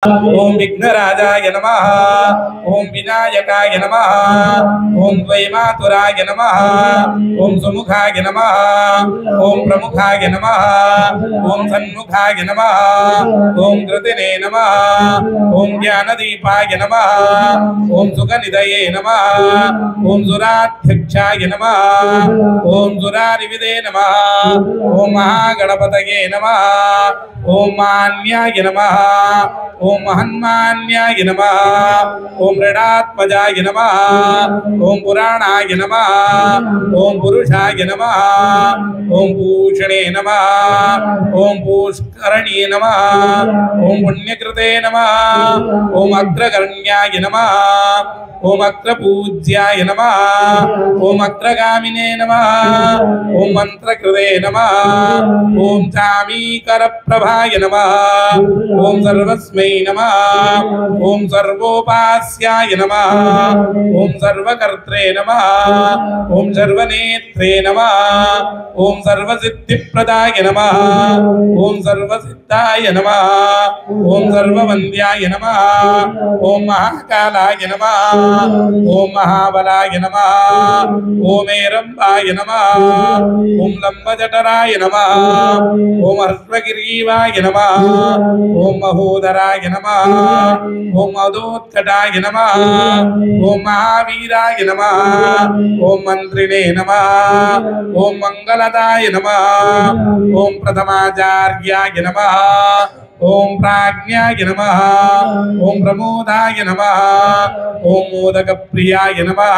ओम विघ्नराजाय नमः। ओम विनायकाय नमः। ओम द्वैमातुराय नमः। ओम सुमुखाय नमः। ओम प्रमुखाय नमः। ओम सन्मुखाय नमः। ओम कृतिने नमः। ओम ज्ञानदीपाय नमः। ओम सुखनिधये नमः। ओम सुराध्यक्षाय नमः। ओम सुरारिविदे नमः। ओम महागणपतये नमः। ओम मान्याय नमः। ओम महन्मान्याय नमः। ओम ऋणात्मजाय नमः। ओम पुराणाय नमः। ओम पुरुषाय नमः। ओम भूषणे नमः। ओम पुष्करणे नमः। ओम पुण्यकृते नमः। ओम अग्रगण्याय नमः। ओम अग्रपूज्याय नमः। ओम अग्रगामिने नमः। ओम मंत्रकृते नमः। ओम चामीकरप्रभाय नमः। ओम सर्वस्मै नमः। ओम सर्वोपास्याय नमः। ओम सर्वकर्त्रे नमः। ओम सर्वनेत्रे नमः। ओम सर्वसिद्धिप्रदाय नमः। ओम सर्वसिद्धाय नमः। ओम सर्ववन्द्याय नमः। ओम महाकालाय नमः। ओम महाबलाय नमः। ओम ऐरम्बाय नमः। ओम लंबजठराय नमः। ओम हर्षगिरीवाय नमः। ओम महोदराय नमः। ओम मधोत्कटाय नमः। ओम महावीराय नमः। ओम मंत्रिणे नमः। ओम मंगलदाय नमः। ओम प्रथमाचार्याय नमः। ओम प्राज्ञाय नमः। ओम प्रमोदाय नमः। ओम मोदकप्रियाय नमः।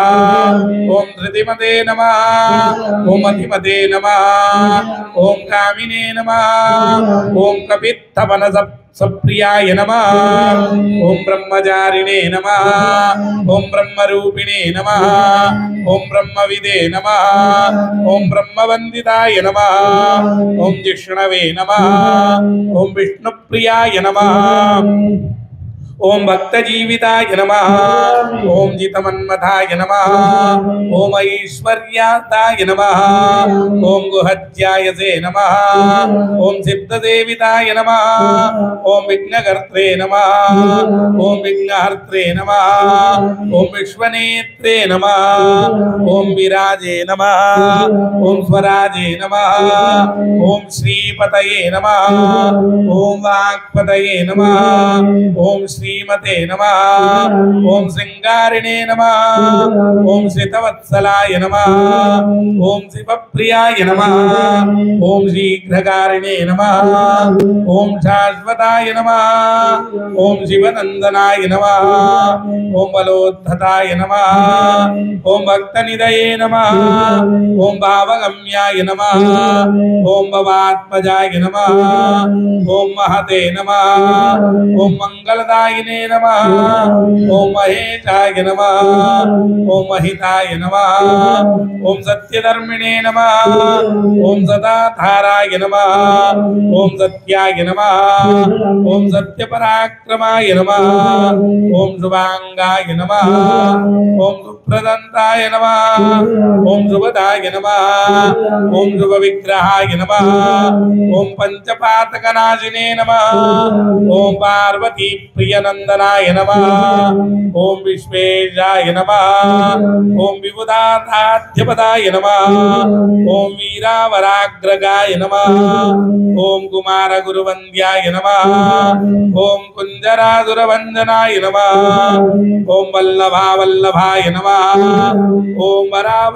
ओम धृतिमते नमः। ओम मतिमते नमः। ओम कामिने नमः। ओम कपित्थवनसप्रियाय नमः। ओम ब्रह्मचारिणे नमः। ओम ब्रह्मरूपिणे नमः। ओम ब्रह्मविदे नमः। ओम ब्रह्मवन्दिताय नमः। ओम जिष्णवे नमः। ओम विष्णुप्रियाय नमः। ओम भक्तजीविताय नमः। ओम जितमन्मथाय नमः। ओम ऐश्वर्यादाय नमः। ओम गुहत्यायसे नमः। ओम सिद्धदेविताय नमः। ओम विघ्नकर्त्रे नमः। ओम विघ्नहर्त्रे नमः। ओम विश्वनेत्रे नमः। ओम विराजे नमः। ओम स्वराजे नमः। ओम श्रीपतये नमः। ओम वाक्पतये नमः। ओम श्रीमते नमः। ओम श्रृंगारिणे नमः। ओम श्रितवत्सलाय नमः। ओम शिवप्रियाय नमः। ओम शीघ्रकारिणे नमः। ओम शाश्वताय नमः। ओम शिवनंदनाय नमः। ओम बलोद्धताय नमः। ओम भक्तनिधये नमः। ओम भावगम्याय नमः। ओम भवात्मजाय नमः। ओम महते नमः। ओम मंगलदायिने नमः। ओम महेशाय नमः। ओम महिताय नमः। ओम सत्यधर्मिणे नमः। ओम सदाधाराय नमः। ओम सत्याय नमः। ओम सत्यपराक्रमाय नमः। ओम शुभांगाय नमः। ओम सुप्रदंताय नमः। ओम शुभदाय नमः। ओम शुभविग्रहाय नमः। ओम पंचपातकनाशिने नमः। ओम पार्वती प्रियनंदनाय नमः। ओम विश्वेशाय नमः। ओम विबुधाराध्यपदाय नमः। ओम वीरावराग्रगाय नमः। ओम कुमार गुरुवन्द्याय नमः। ओम कुंजरासुरभंजनाय नमः। ओम वल्लभावल्लभाय नमः। ओम वराव